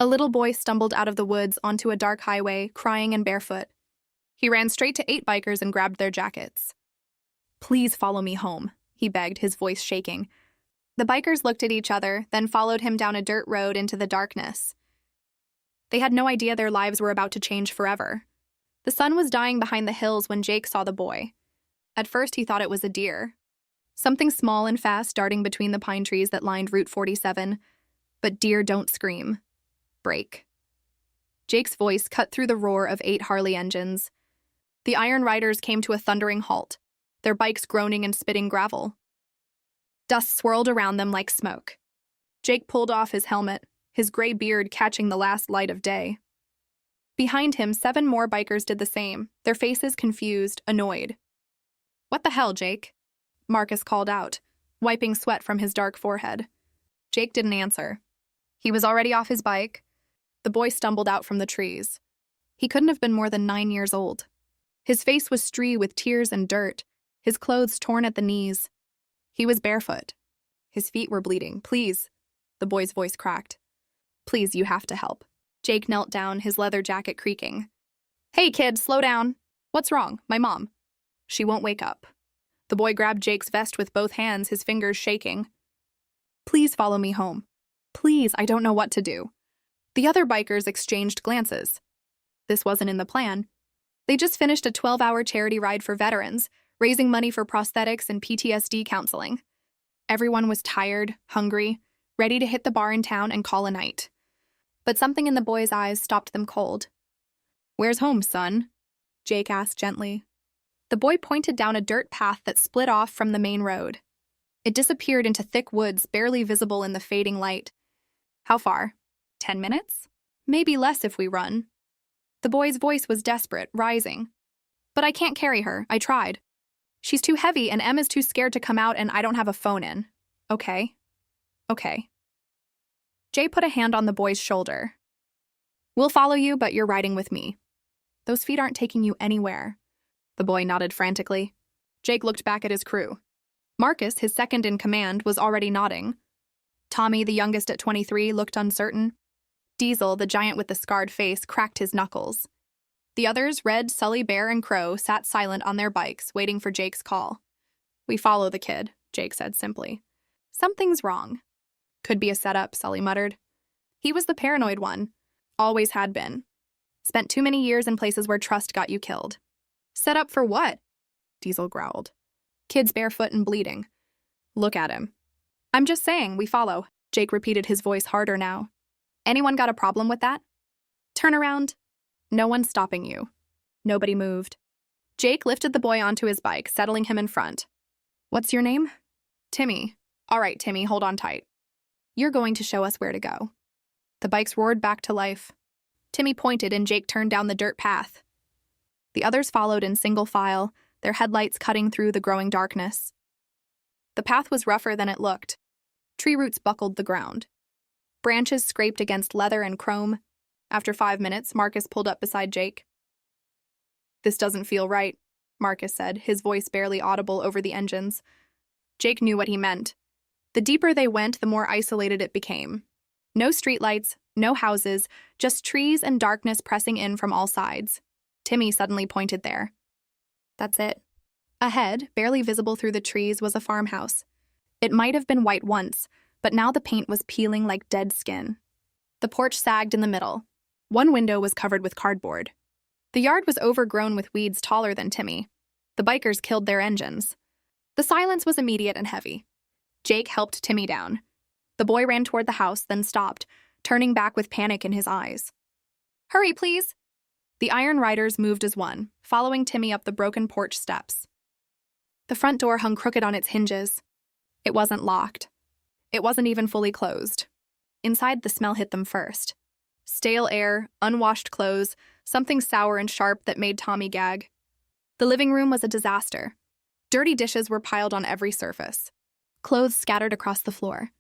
A little boy stumbled out of the woods onto a dark highway, crying and barefoot. He ran straight to 8 bikers and grabbed their jackets. "Please follow me home," he begged, his voice shaking. The bikers looked at each other, then followed him down a dirt road into the darkness. They had no idea their lives were about to change forever. The sun was dying behind the hills when Jake saw the boy. At first, he thought it was a deer. Something small and fast darting between the pine trees that lined Route 47. But deer don't scream. Brake. Jake's voice cut through the roar of 8 Harley engines. The Iron Riders came to a thundering halt, their bikes groaning and spitting gravel. Dust swirled around them like smoke. Jake pulled off his helmet, his gray beard catching the last light of day. Behind him, 7 more bikers did the same, their faces confused, annoyed. "What the hell, Jake?" Marcus called out, wiping sweat from his dark forehead. Jake didn't answer. He was already off his bike. The boy stumbled out from the trees. He couldn't have been more than 9 years old. His face was streaked with tears and dirt, his clothes torn at the knees. He was barefoot. His feet were bleeding. "Please," the boy's voice cracked. "Please, you have to help." Jake knelt down, his leather jacket creaking. "Hey, kid, slow down. What's wrong? My mom. She won't wake up." The boy grabbed Jake's vest with both hands, his fingers shaking. "Please follow me home. Please, I don't know what to do." The other bikers exchanged glances. This wasn't in the plan. They just finished a 12-hour charity ride for veterans, raising money for prosthetics and PTSD counseling. Everyone was tired, hungry, ready to hit the bar in town and call a night. But something in the boy's eyes stopped them cold. "Where's home, son?" Jake asked gently. The boy pointed down a dirt path that split off from the main road. It disappeared into thick woods, barely visible in the fading light. "How far? 10 minutes? Maybe less if we run." The boy's voice was desperate, rising. "But I can't carry her. I tried. She's too heavy and Em is too scared to come out and I don't have a phone in." "Okay. Okay." Jay put a hand on the boy's shoulder. "We'll follow you, but you're riding with me. Those feet aren't taking you anywhere." The boy nodded frantically. Jake looked back at his crew. Marcus, his second in command, was already nodding. Tommy, the youngest at 23, looked uncertain. Diesel, the giant with the scarred face, cracked his knuckles. The others, Red, Sully, Bear, and Crow, sat silent on their bikes, waiting for Jake's call. "We follow the kid," Jake said simply. "Something's wrong." "Could be a setup," Sully muttered. He was the paranoid one. Always had been. Spent too many years in places where trust got you killed. "Set up for what?" Diesel growled. "Kid's barefoot and bleeding. Look at him." "I'm just saying, we follow," Jake repeated, his voice harder now. "Anyone got a problem with that? Turn around." "No one's stopping you." Nobody moved. Jake lifted the boy onto his bike, settling him in front. "What's your name?" "Timmy." "All right, Timmy, hold on tight. You're going to show us where to go." The bikes roared back to life. Timmy pointed and Jake turned down the dirt path. The others followed in single file, their headlights cutting through the growing darkness. The path was rougher than it looked. Tree roots buckled the ground. Branches scraped against leather and chrome. After 5 minutes, Marcus pulled up beside Jake. "This doesn't feel right," Marcus said, his voice barely audible over the engines. Jake knew what he meant. The deeper they went, the more isolated it became. No streetlights, no houses, just trees and darkness pressing in from all sides. Timmy suddenly pointed there. "That's it." Ahead, barely visible through the trees, was a farmhouse. It might have been white once, but now the paint was peeling like dead skin. The porch sagged in the middle. One window was covered with cardboard. The yard was overgrown with weeds taller than Timmy. The bikers killed their engines. The silence was immediate and heavy. Jake helped Timmy down. The boy ran toward the house, then stopped, turning back with panic in his eyes. "Hurry, please!" The Iron Riders moved as one, following Timmy up the broken porch steps. The front door hung crooked on its hinges. It wasn't locked. It wasn't even fully closed. Inside, the smell hit them first. Stale air, unwashed clothes, something sour and sharp that made Tommy gag. The living room was a disaster. Dirty dishes were piled on every surface. Clothes scattered across the floor.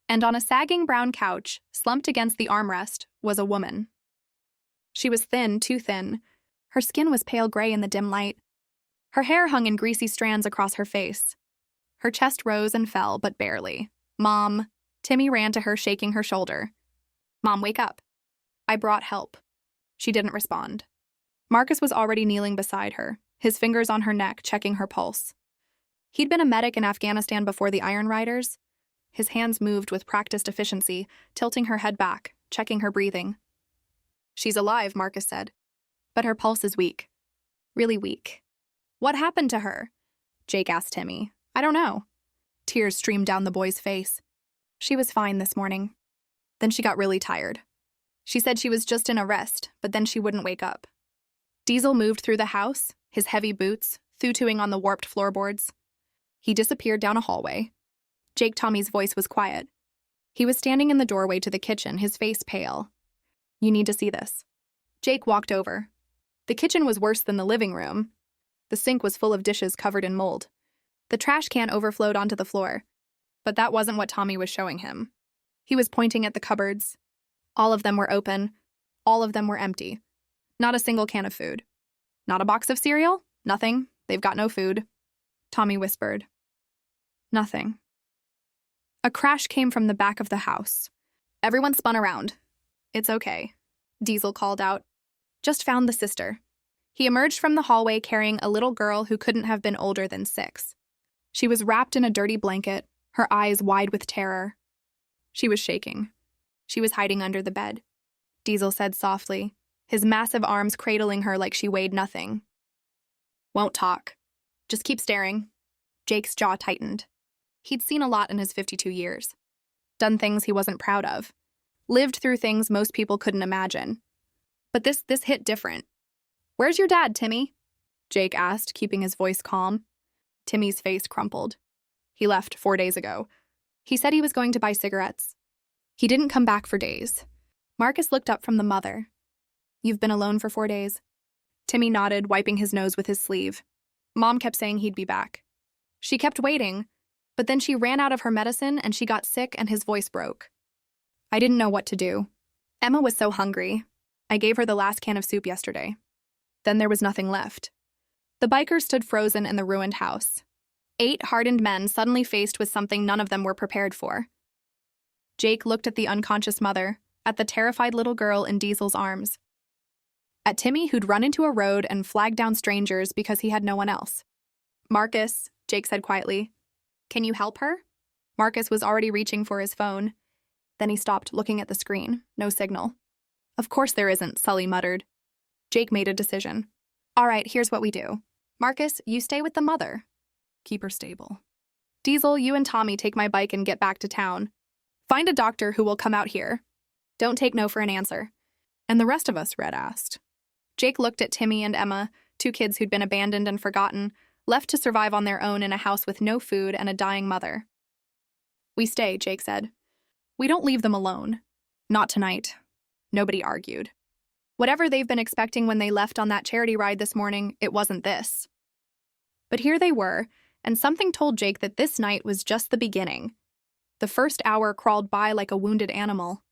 And on a sagging brown couch, slumped against the armrest, was a woman. She was thin, too thin. Her skin was pale gray in the dim light. Her hair hung in greasy strands across her face. Her chest rose and fell, but barely. "Mom." Timmy ran to her, shaking her shoulder. "Mom, wake up." I brought help. She didn't respond. Marcus was already kneeling beside her, his fingers on her neck, checking her pulse. He'd been a medic in Afghanistan before the Iron Riders. His hands moved with practiced efficiency, tilting her head back, checking her breathing. She's alive, Marcus said. But her pulse is weak. Really weak. What happened to her? Jake asked Timmy. I don't know. Tears streamed down the boy's face. She was fine this morning. Then she got really tired. She said she was just in a rest, but then she wouldn't wake up. Diesel moved through the house, his heavy boots, thutooing on the warped floorboards. He disappeared down a hallway. Jake Tommy's voice was quiet. He was standing in the doorway to the kitchen, his face pale. You need to see this. Jake walked over. The kitchen was worse than the living room. The sink was full of dishes covered in mold. The trash can overflowed onto the floor. But that wasn't what Tommy was showing him. He was pointing at the cupboards. All of them were open. All of them were empty. Not a single can of food. Not a box of cereal? Nothing. They've got no food. Tommy whispered. Nothing. A crash came from the back of the house. Everyone spun around. It's okay, Diesel called out. Just found the sister. He emerged from the hallway carrying a little girl who couldn't have been older than 6. She was wrapped in a dirty blanket, her eyes wide with terror. She was shaking. She was hiding under the bed. Diesel said softly, his massive arms cradling her like she weighed nothing. Won't talk. Just keep staring. Jake's jaw tightened. He'd seen a lot in his 52 years. Done things he wasn't proud of. Lived through things most people couldn't imagine. But this hit different. Where's your dad, Timmy? Jake asked, keeping his voice calm. Timmy's face crumpled. He left 4 days ago. He said he was going to buy cigarettes. He didn't come back for days. Marcus looked up from the mother. You've been alone for 4 days? Timmy nodded, wiping his nose with his sleeve. Mom kept saying he'd be back. She kept waiting, but then she ran out of her medicine and she got sick and his voice broke. I didn't know what to do. Emma was so hungry. I gave her the last can of soup yesterday. Then there was nothing left. The bikers stood frozen in the ruined house. 8 hardened men suddenly faced with something none of them were prepared for. Jake looked at the unconscious mother, at the terrified little girl in Diesel's arms, at Timmy who'd run into a road and flagged down strangers because he had no one else. Marcus, Jake said quietly, can you help her? Marcus was already reaching for his phone. Then he stopped, looking at the screen. No signal. Of course there isn't, Sully muttered. Jake made a decision. All right, here's what we do. Marcus, you stay with the mother. Keep her stable. Diesel, you and Tommy take my bike and get back to town. Find a doctor who will come out here. Don't take no for an answer. And the rest of us, Red asked. Jake looked at Timmy and Emma, 2 kids who'd been abandoned and forgotten, left to survive on their own in a house with no food and a dying mother. We stay, Jake said. We don't leave them alone. Not tonight. Nobody argued. Whatever they've been expecting when they left on that charity ride this morning, it wasn't this. But here they were, and something told Jake that this night was just the beginning. The first hour crawled by like a wounded animal.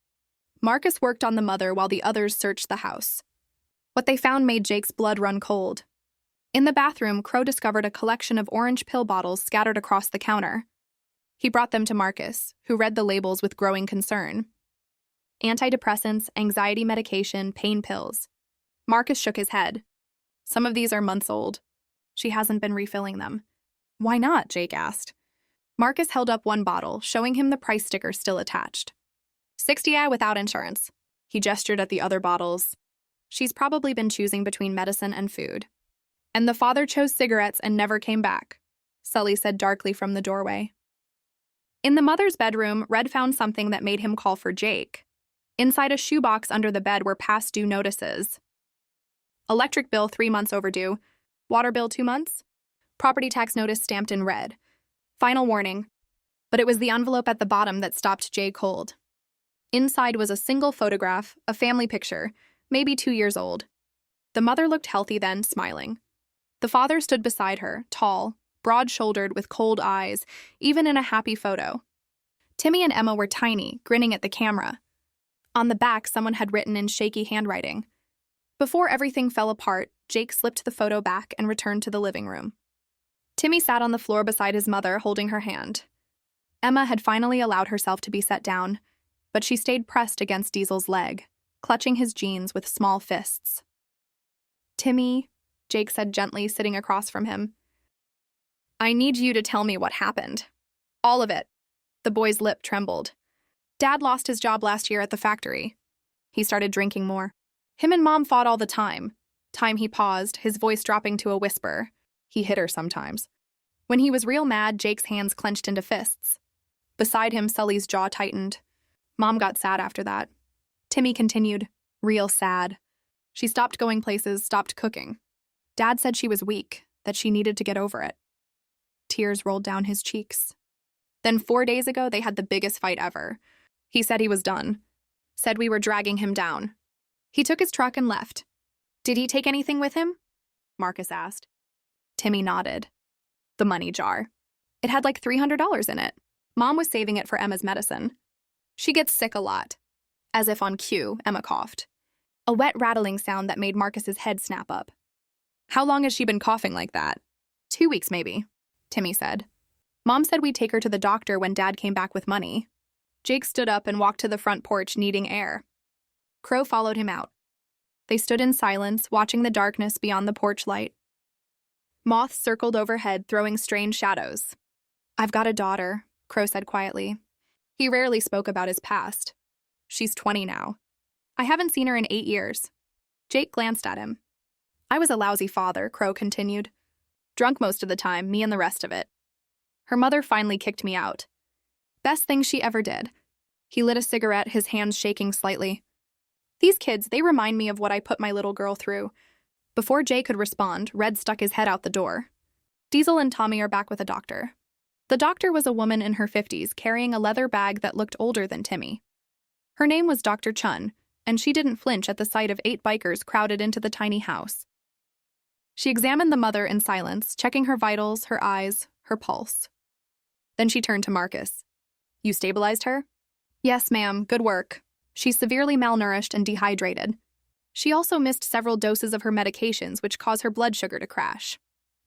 Marcus worked on the mother while the others searched the house. What they found made Jake's blood run cold. In the bathroom, Crow discovered a collection of orange pill bottles scattered across the counter. He brought them to Marcus, who read the labels with growing concern. Antidepressants, anxiety medication, pain pills. Marcus shook his head. Some of these are months old. She hasn't been refilling them. Why not? Jake asked. Marcus held up one bottle, showing him the price sticker still attached. $60 without insurance. He gestured at the other bottles. She's probably been choosing between medicine and food. And the father chose cigarettes and never came back, Sully said darkly from the doorway. In the mother's bedroom, Red found something that made him call for Jake. Inside a shoebox under the bed were past due notices. Electric bill 3 months overdue. Water bill 2 months. Property tax notice stamped in red. Final warning. But it was the envelope at the bottom that stopped Jay cold. Inside was a single photograph, a family picture, maybe 2 years old. The mother looked healthy then, smiling. The father stood beside her, tall, broad-shouldered with cold eyes, even in a happy photo. Timmy and Emma were tiny, grinning at the camera. On the back, someone had written in shaky handwriting. Before everything fell apart, Jake slipped the photo back and returned to the living room. Timmy sat on the floor beside his mother, holding her hand. Emma had finally allowed herself to be set down, but she stayed pressed against Diesel's leg. clutching his jeans with small fists. "Timmy," Jake said gently, sitting across from him. "I need you to tell me what happened. All of it." The boy's lip trembled. Dad lost his job last year at the factory. He started drinking more. Him and Mom fought all the time. He paused, his voice dropping to a whisper. He hit her sometimes. When he was real mad, Jake's hands clenched into fists. Beside him, Sully's jaw tightened. Mom got sad after that. Timmy continued, real sad. She stopped going places, stopped cooking. Dad said she was weak, that she needed to get over it. Tears rolled down his cheeks. Then 4 days ago, they had the biggest fight ever. He said he was done. Said we were dragging him down. He took his truck and left. "Did he take anything with him?" Marcus asked. Timmy nodded. "The money jar. It had like $300 in it. Mom was saving it for Emma's medicine. She gets sick a lot." As if on cue, Emma coughed. A wet rattling sound that made Marcus's head snap up. "How long has she been coughing like that?" 2 weeks, maybe," Timmy said. "Mom said we'd take her to the doctor when Dad came back with money." Jake stood up and walked to the front porch, needing air. Crow followed him out. They stood in silence, watching the darkness beyond the porch light. Moths circled overhead, throwing strange shadows. "I've got a daughter," Crow said quietly. He rarely spoke about his past. "She's 20 now. I haven't seen her in 8 years. Jake glanced at him. "I was a lousy father," Crow continued. "Drunk most of the time, me and the rest of it. Her mother finally kicked me out. Best thing she ever did." He lit a cigarette, his hands shaking slightly. "These kids, they remind me of what I put my little girl through." Before Jay could respond, Red stuck his head out the door. "Diesel and Tommy are back with a doctor." The doctor was a woman in her 50s, carrying a leather bag that looked older than Timmy. Her name was Dr. Chun, and she didn't flinch at the sight of 8 bikers crowded into the tiny house. She examined the mother in silence, checking her vitals, her eyes, her pulse. Then she turned to Marcus. "You stabilized her?" "Yes, ma'am. Good work. She's severely malnourished and dehydrated. She also missed several doses of her medications, which cause her blood sugar to crash."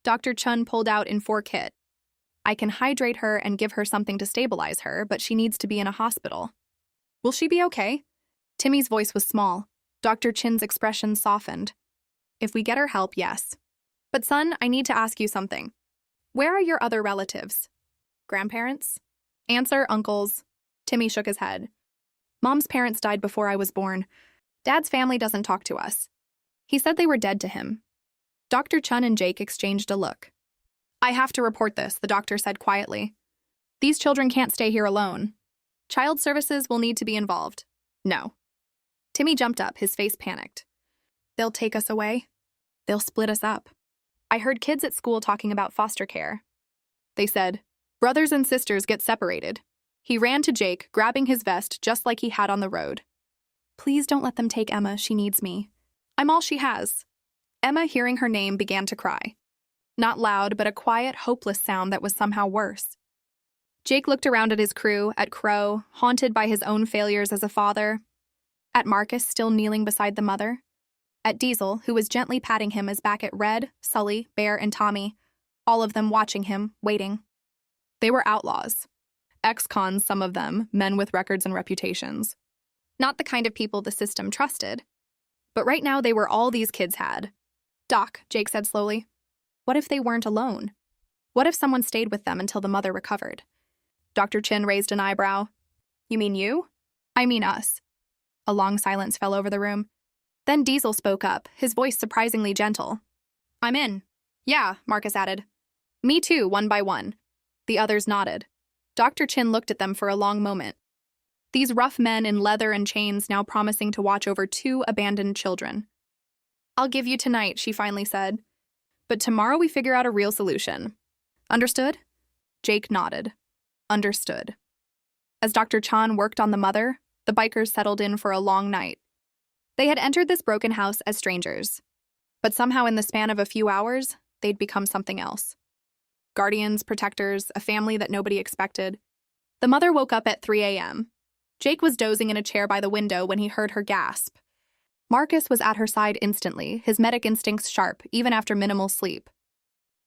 Dr. Chun pulled out Infor kit. "I can hydrate her and give her something to stabilize her, but she needs to be in a hospital." "Will she be okay?" Timmy's voice was small. Dr. Chin's expression softened. "If we get her help, yes. But son, I need to ask you something. Where are your other relatives? Grandparents? Aunts or uncles?" Timmy shook his head. "Mom's parents died before I was born. Dad's family doesn't talk to us. He said they were dead to him." Dr. Chun and Jake exchanged a look. "I have to report this," the doctor said quietly. "These children can't stay here alone. Child services will need to be involved." "No." Timmy jumped up, his face panicked. "They'll take us away. They'll split us up. I heard kids at school talking about foster care. They said, brothers and sisters get separated." He ran to Jake, grabbing his vest just like he had on the road. "Please don't let them take Emma. She needs me. I'm all she has." Emma, hearing her name, began to cry. Not loud, but a quiet, hopeless sound that was somehow worse. Jake looked around at his crew, at Crow, haunted by his own failures as a father, at Marcus, still kneeling beside the mother, at Diesel, who was gently patting him, as back at Red, Sully, Bear, and Tommy, all of them watching him, waiting. They were outlaws. Ex-cons, some of them, men with records and reputations. Not the kind of people the system trusted. But right now they were all these kids had. "Doc," Jake said slowly, "what if they weren't alone? What if someone stayed with them until the mother recovered?" Dr. Chin raised an eyebrow. "You mean you?" "I mean us." A long silence fell over the room. Then Diesel spoke up, his voice surprisingly gentle. "I'm in." "Yeah," Marcus added. "Me too, one by one." The others nodded. Dr. Chin looked at them for a long moment. These rough men in leather and chains now promising to watch over 2 abandoned children. "I'll give you tonight," she finally said. "But tomorrow we figure out a real solution. Understood?" Jake nodded. Understood. As Dr. Chan worked on the mother, the bikers settled in for a long night. They had entered this broken house as strangers. But somehow in the span of a few hours, they'd become something else. Guardians, protectors, a family that nobody expected. The mother woke up at 3 a.m. Jake was dozing in a chair by the window when he heard her gasp. Marcus was at her side instantly, his medic instincts sharp, even after minimal sleep.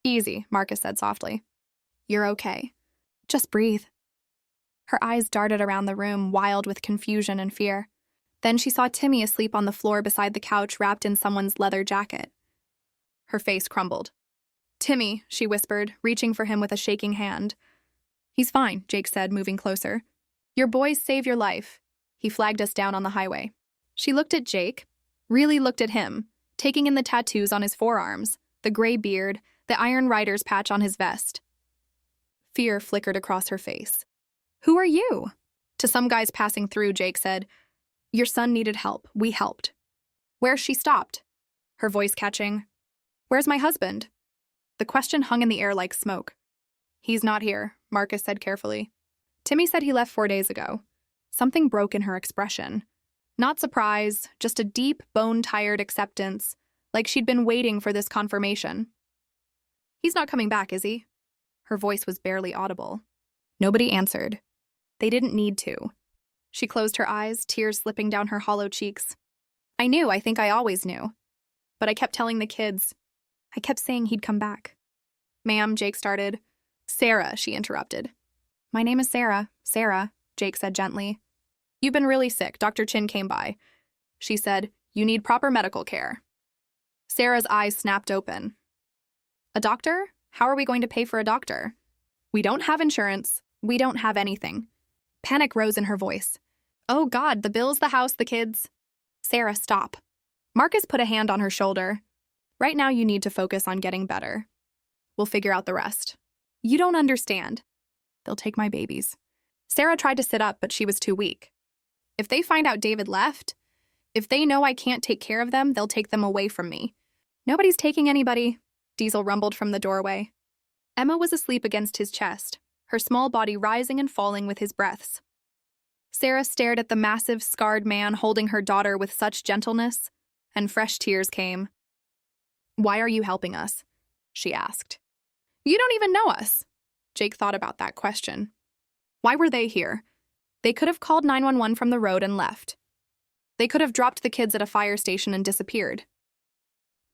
"Easy," Marcus said softly. "You're okay. Just breathe." Her eyes darted around the room, wild with confusion and fear. Then she saw Timmy asleep on the floor beside the couch wrapped in someone's leather jacket. Her face crumbled. "Timmy," she whispered, reaching for him with a shaking hand. "He's fine," Jake said, moving closer. "Your boys save your life." He flagged us down on the highway. She looked at Jake, really looked at him, taking in the tattoos on his forearms, the gray beard, the Iron Rider's patch on his vest. Fear flickered across her face. "Who are you?" To some guys passing through, Jake said, "Your son needed help. We helped." "Where's she?" stopped, her voice catching. "Where's my husband?" The question hung in the air like smoke. "He's not here," Marcus said carefully. "Timmy said he left 4 days ago." Something broke in her expression. Not surprise, just a deep, bone-tired acceptance, like she'd been waiting for this confirmation. "He's not coming back, is he?" Her voice was barely audible. Nobody answered. They didn't need to. She closed her eyes, tears slipping down her hollow cheeks. I think I always knew. But I kept telling the kids. I kept saying he'd come back." "Ma'am," Jake started. "Sarah," she interrupted. "My name is Sarah." "Sarah," Jake said gently. "You've been really sick. Dr. Chin came by." She said, "You need proper medical care." Sarah's eyes snapped open. "A doctor? How are we going to pay for a doctor?" "We don't have insurance. We don't have anything." Panic rose in her voice. "Oh God, the bills, the house, the kids." "Sarah, stop." Marcus put a hand on her shoulder. "Right now you need to focus on getting better. We'll figure out the rest." "You don't understand." "They'll take my babies." Sarah tried to sit up, but she was too weak. "If they find out David left, if they know I can't take care of them, they'll take them away from me." "Nobody's taking anybody," Diesel rumbled from the doorway. Emma was asleep against his chest, her small body rising and falling with his breaths. Sarah stared at the massive, scarred man holding her daughter with such gentleness, and fresh tears came. "Why are you helping us?" she asked. "You don't even know us." Jake thought about that question. Why were they here? They could have called 911 from the road and left. They could have dropped the kids at a fire station and disappeared.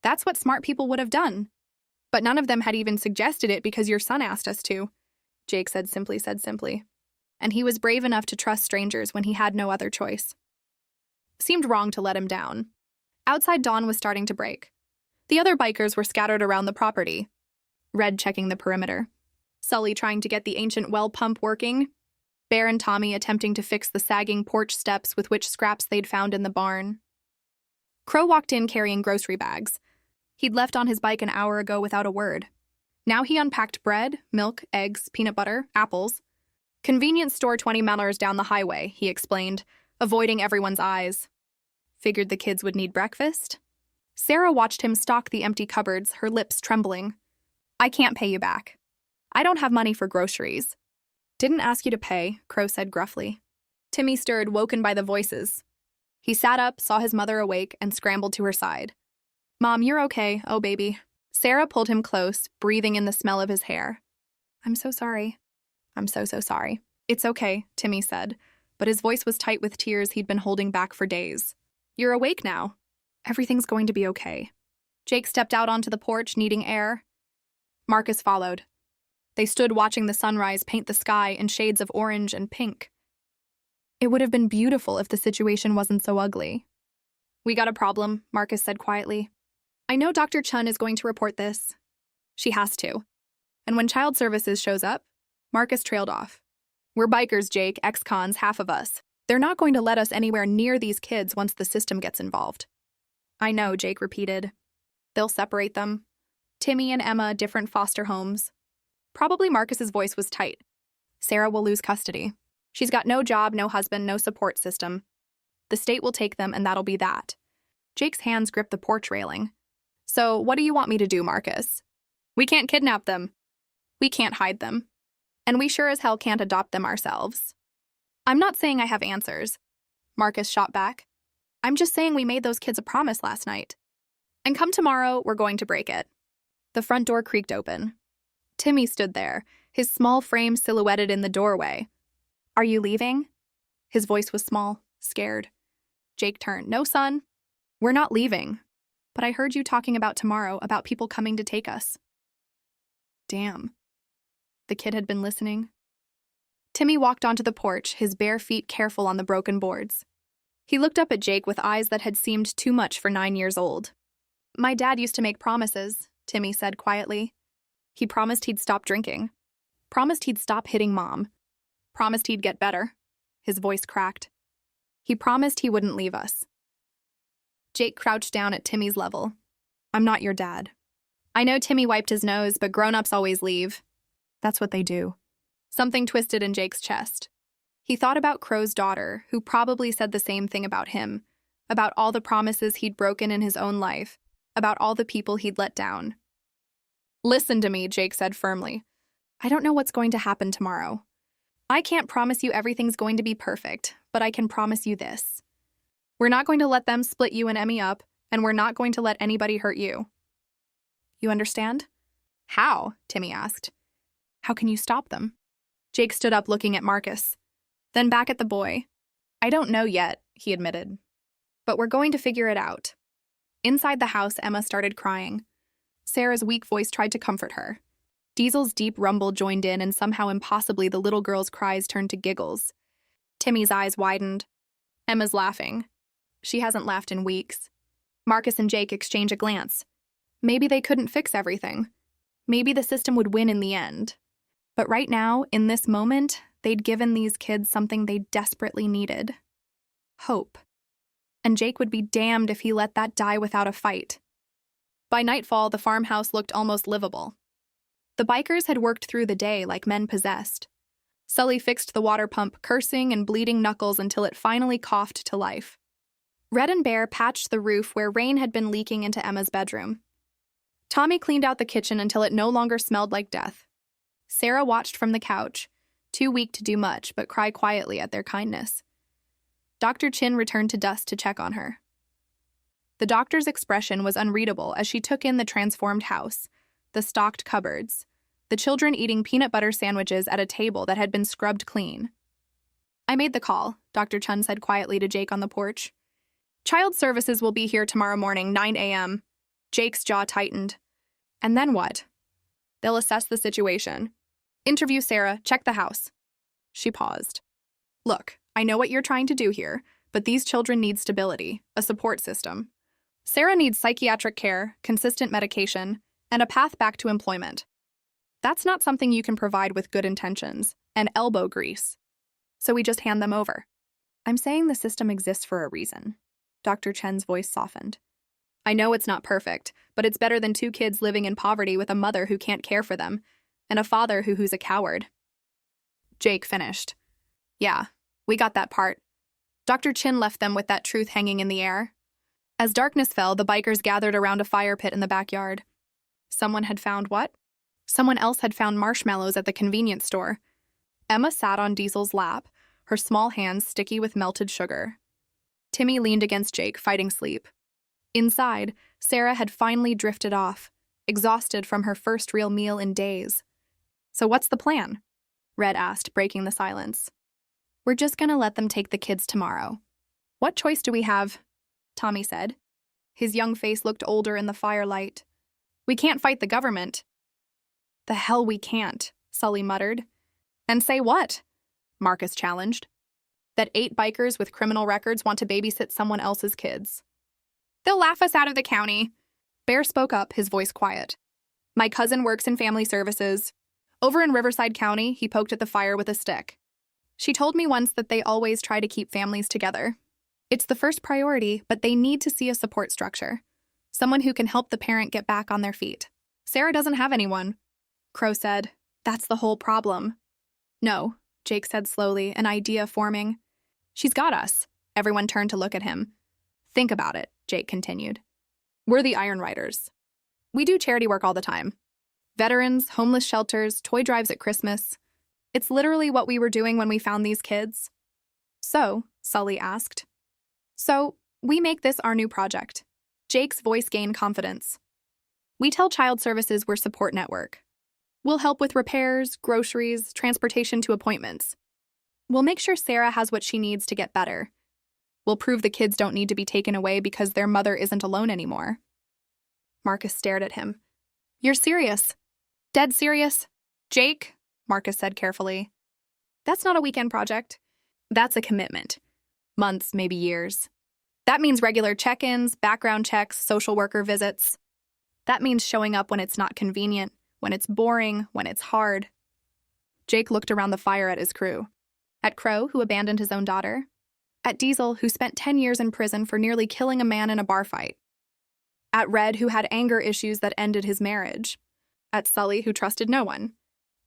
That's what smart people would have done. But none of them had even suggested it because your son asked us to, Jake said simply. And he was brave enough to trust strangers when he had no other choice. Seemed wrong to let him down. Outside, dawn was starting to break. The other bikers were scattered around the property. Red checking the perimeter. Sully trying to get the ancient well pump working. Bear and Tommy attempting to fix the sagging porch steps with which scraps they'd found in the barn. Crow walked in carrying grocery bags. He'd left on his bike an hour ago without a word. Now he unpacked bread, milk, eggs, peanut butter, apples. "Convenience store 20 miles down the highway," he explained, avoiding everyone's eyes. Figured the kids would need breakfast? Sarah watched him stock the empty cupboards, her lips trembling. "I can't pay you back. I don't have money for groceries." "Didn't ask you to pay," Crow said gruffly. Timmy stirred, woken by the voices. He sat up, saw his mother awake, and scrambled to her side. "Mom, you're okay. Oh, baby." Sarah pulled him close, breathing in the smell of his hair. "I'm so sorry." "I'm so sorry." "It's okay," Timmy said, but his voice was tight with tears he'd been holding back for days. "You're awake now. Everything's going to be okay." Jake stepped out onto the porch, needing air. Marcus followed. They stood watching the sunrise paint the sky in shades of orange and pink. It would have been beautiful if the situation wasn't so ugly. "We got a problem," Marcus said quietly. "I know Dr. Chun is going to report this. She has to. And when Child Services shows up," Marcus trailed off. "We're bikers, Jake, ex-cons, half of us. They're not going to let us anywhere near these kids once the system gets involved." "I know," Jake repeated. "They'll separate them. Timmy and Emma, different foster homes." Probably Marcus's voice was tight. "Sarah will lose custody. She's got no job, no husband, no support system. The state will take them, and that'll be that." Jake's hands gripped the porch railing. "So what do you want me to do, Marcus? We can't kidnap them. We can't hide them. And we sure as hell can't adopt them ourselves." "I'm not saying I have answers," Marcus shot back. "I'm just saying we made those kids a promise last night. And come tomorrow, we're going to break it." The front door creaked open. Timmy stood there, his small frame silhouetted in the doorway. "Are you leaving?" His voice was small, scared. Jake turned. "No, son. We're not leaving. But I heard you talking about tomorrow, about people coming to take us." Damn. The kid had been listening. Timmy walked onto the porch, his bare feet careful on the broken boards. He looked up at Jake with eyes that had seemed too much for 9 years old. "My dad used to make promises," Timmy said quietly. "He promised he'd stop drinking. Promised he'd stop hitting Mom. Promised he'd get better." His voice cracked. "He promised he wouldn't leave us." Jake crouched down at Timmy's level. "I'm not your dad." I know Timmy wiped his nose, but grown-ups always leave. That's what they do. Something twisted in Jake's chest. He thought about Crow's daughter, who probably said the same thing about him, about all the promises he'd broken in his own life, about all the people he'd let down. "Listen to me," Jake said firmly. "I don't know what's going to happen tomorrow. I can't promise you everything's going to be perfect, but I can promise you this. We're not going to let them split you and Emmy up, and we're not going to let anybody hurt you. You understand?" "How?" Timmy asked. "How can you stop them?" Jake stood up looking at Marcus, then back at the boy. "I don't know yet," he admitted. "But we're going to figure it out." Inside the house, Emma started crying. Sarah's weak voice tried to comfort her. Diesel's deep rumble joined in, and somehow impossibly the little girl's cries turned to giggles. Timmy's eyes widened. Emma's laughing. She hasn't laughed in weeks. Marcus and Jake exchange a glance. Maybe they couldn't fix everything. Maybe the system would win in the end. But right now, in this moment, they'd given these kids something they desperately needed. Hope. And Jake would be damned if he let that die without a fight. By nightfall, the farmhouse looked almost livable. The bikers had worked through the day like men possessed. Sully fixed the water pump, cursing and bleeding knuckles until it finally coughed to life. Red and Bear patched the roof where rain had been leaking into Emma's bedroom. Tommy cleaned out the kitchen until it no longer smelled like death. Sarah watched from the couch, too weak to do much but cry quietly at their kindness. Dr. Chin returned to dust to check on her. The doctor's expression was unreadable as she took in the transformed house, the stocked cupboards, the children eating peanut butter sandwiches at a table that had been scrubbed clean. "I made the call," Dr. Chun said quietly to Jake on the porch. "Child Services will be here tomorrow morning, 9 a.m. Jake's jaw tightened. "And then what?" "They'll assess the situation. Interview Sarah, check the house." She paused. "Look, I know what you're trying to do here, but these children need stability, a support system. Sarah needs psychiatric care, consistent medication, and a path back to employment. That's not something you can provide with good intentions and elbow grease. So we just hand them over." "I'm saying the system exists for a reason." Dr. Chen's voice softened. "I know it's not perfect, but it's better than 2 kids living in poverty with a mother who can't care for them, and a father who's a coward." Jake finished. "Yeah, we got that part." Dr. Chin left them with that truth hanging in the air. As darkness fell, the bikers gathered around a fire pit in the backyard. Someone had found what? Someone else had found marshmallows at the convenience store. Emma sat on Diesel's lap, her small hands sticky with melted sugar. Timmy leaned against Jake, fighting sleep. Inside, Sarah had finally drifted off, exhausted from her first real meal in days. "So what's the plan?" Red asked, breaking the silence. "We're just gonna let them take the kids tomorrow." "What choice do we have?" Tommy said. His young face looked older in the firelight. "We can't fight the government." "The hell we can't," Sully muttered. "And say what?" Marcus challenged. "That 8 bikers with criminal records want to babysit someone else's kids." "They'll laugh us out of the county." Bear spoke up, his voice quiet. "My cousin works in family services. Over in Riverside County," he poked at the fire with a stick. "She told me once that they always try to keep families together. It's the first priority, but they need to see a support structure. Someone who can help the parent get back on their feet. Sarah doesn't have anyone." Crow said, "That's the whole problem." "No," Jake said slowly, an idea forming. "She's got us." Everyone turned to look at him. "Think about it," Jake continued. "We're the Iron Riders. We do charity work all the time. Veterans, homeless shelters, toy drives at Christmas. It's literally what we were doing when we found these kids." "So," Sully asked. "So, we make this our new project." Jake's voice gained confidence. "We tell Child Services we're support network. We'll help with repairs, groceries, transportation to appointments. We'll make sure Sarah has what she needs to get better. We'll prove the kids don't need to be taken away because their mother isn't alone anymore." Marcus stared at him. "You're serious? Dead serious?" "Jake," Marcus said carefully, "that's not a weekend project. That's a commitment. Months, maybe years. That means regular check-ins, background checks, social worker visits. That means showing up when it's not convenient, when it's boring, when it's hard. Jake looked around the fire at his crew. At Crow, who abandoned his own daughter. At Diesel, who spent 10 years in prison for nearly killing a man in a bar fight. At Red, who had anger issues that ended his marriage. At Sully, who trusted no one.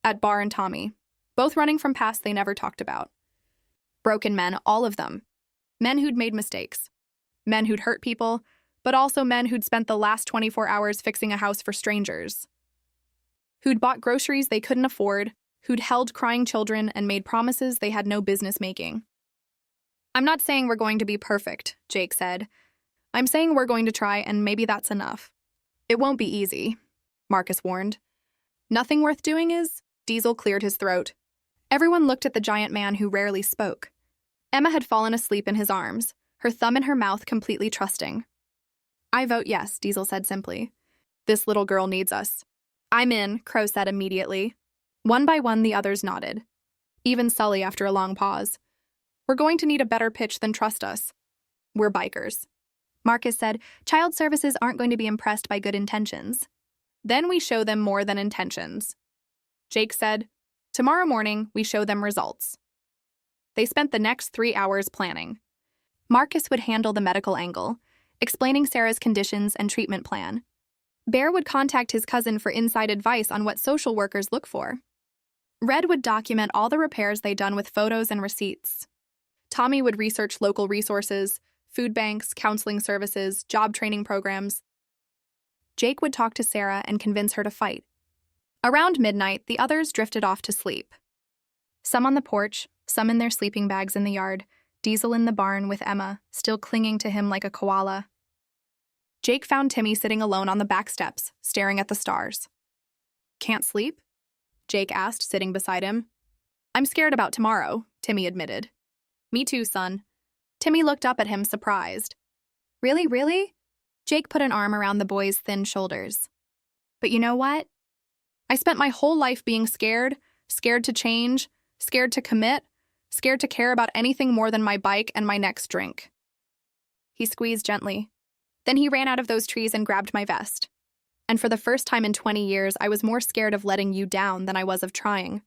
At Bar and Tommy, both running from past they never talked about. Broken men, all of them. Men who'd made mistakes. Men who'd hurt people, but also men who'd spent the last 24 hours fixing a house for strangers. Who'd bought groceries they couldn't afford, who'd held crying children and made promises they had no business making. I'm not saying we're going to be perfect, Jake said. I'm saying we're going to try, and maybe that's enough. It won't be easy, Marcus warned. Nothing worth doing is? Diesel cleared his throat. Everyone looked at the giant man who rarely spoke. Emma had fallen asleep in his arms, her thumb in her mouth, completely trusting. I vote yes, Diesel said simply. This little girl needs us. I'm in, Crow said immediately. One by one, the others nodded. Even Sully after a long pause. We're going to need a better pitch than trust us. We're bikers. Marcus said, child services aren't going to be impressed by good intentions. Then we show them more than intentions. Jake said, tomorrow morning, we show them results. They spent the next 3 hours planning. Marcus would handle the medical angle, explaining Sarah's conditions and treatment plan. Bear would contact his cousin for inside advice on what social workers look for. Red would document all the repairs they'd done with photos and receipts. Tommy would research local resources, food banks, counseling services, job training programs. Jake would talk to Sarah and convince her to fight. Around midnight, the others drifted off to sleep. Some on the porch, some in their sleeping bags in the yard, Diesel in the barn with Emma, still clinging to him like a koala. Jake found Timmy sitting alone on the back steps, staring at the stars. Can't sleep? Jake asked, sitting beside him. I'm scared about tomorrow, Timmy admitted. Me too, son. Timmy looked up at him, surprised. Really, really? Jake put an arm around the boy's thin shoulders. But you know what? I spent my whole life being scared, scared to change, scared to commit, scared to care about anything more than my bike and my next drink. He squeezed gently. Then he ran out of those trees and grabbed my vest. And for the first time in 20 years, I was more scared of letting you down than I was of trying.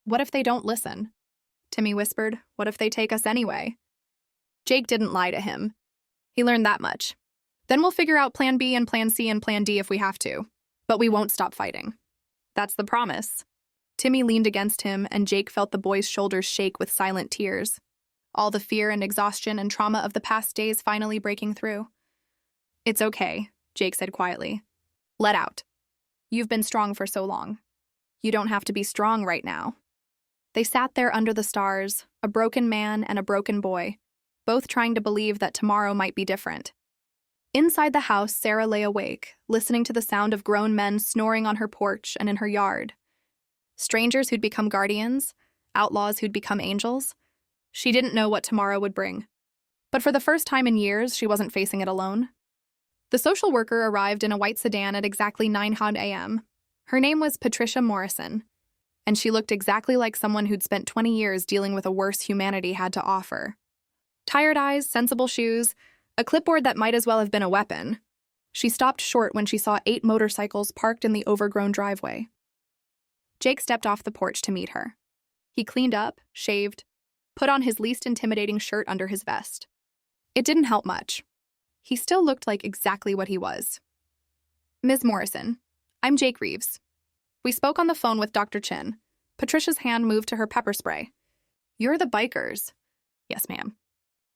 What if they don't listen? Timmy whispered. What if they take us anyway? Jake didn't lie to him. He learned that much. Then we'll figure out Plan B and Plan C and Plan D if we have to. But we won't stop fighting. That's the promise. Timmy leaned against him, and Jake felt the boy's shoulders shake with silent tears. All the fear and exhaustion and trauma of the past days finally breaking through. It's okay, Jake said quietly. Let out. You've been strong for so long. You don't have to be strong right now. They sat there under the stars, a broken man and a broken boy, both trying to believe that tomorrow might be different. Inside the house, Sarah lay awake, listening to the sound of grown men snoring on her porch and in her yard. Strangers who'd become guardians, outlaws who'd become angels. She didn't know what tomorrow would bring. But for the first time in years, she wasn't facing it alone. The social worker arrived in a white sedan at exactly 9 a.m. Her name was Patricia Morrison, and she looked exactly like someone who'd spent 20 years dealing with a worse humanity had to offer. Tired eyes, sensible shoes, a clipboard that might as well have been a weapon. She stopped short when she saw 8 motorcycles parked in the overgrown driveway. Jake stepped off the porch to meet her. He cleaned up, shaved, put on his least intimidating shirt under his vest. It didn't help much. He still looked like exactly what he was. Ms. Morrison, I'm Jake Reeves. We spoke on the phone with Dr. Chin. Patricia's hand moved to her pepper spray. You're the bikers. Yes, ma'am.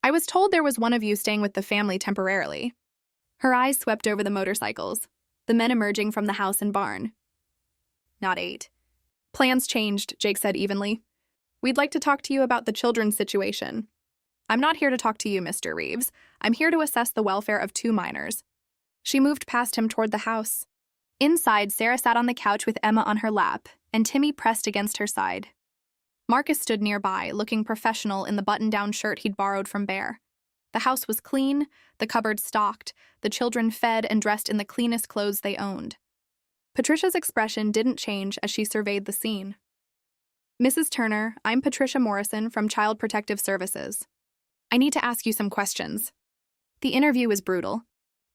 I was told there was one of you staying with the family temporarily. Her eyes swept over the motorcycles, the men emerging from the house and barn. Not 8. Plans changed, Jake said evenly. We'd like to talk to you about the children's situation. I'm not here to talk to you, Mr. Reeves. I'm here to assess the welfare of 2 minors. She moved past him toward the house. Inside, Sarah sat on the couch with Emma on her lap, and Timmy pressed against her side. Marcus stood nearby, looking professional in the button-down shirt he'd borrowed from Bear. The house was clean, the cupboard stocked, the children fed and dressed in the cleanest clothes they owned. Patricia's expression didn't change as she surveyed the scene. Mrs. Turner, I'm Patricia Morrison from Child Protective Services. I need to ask you some questions. The interview was brutal.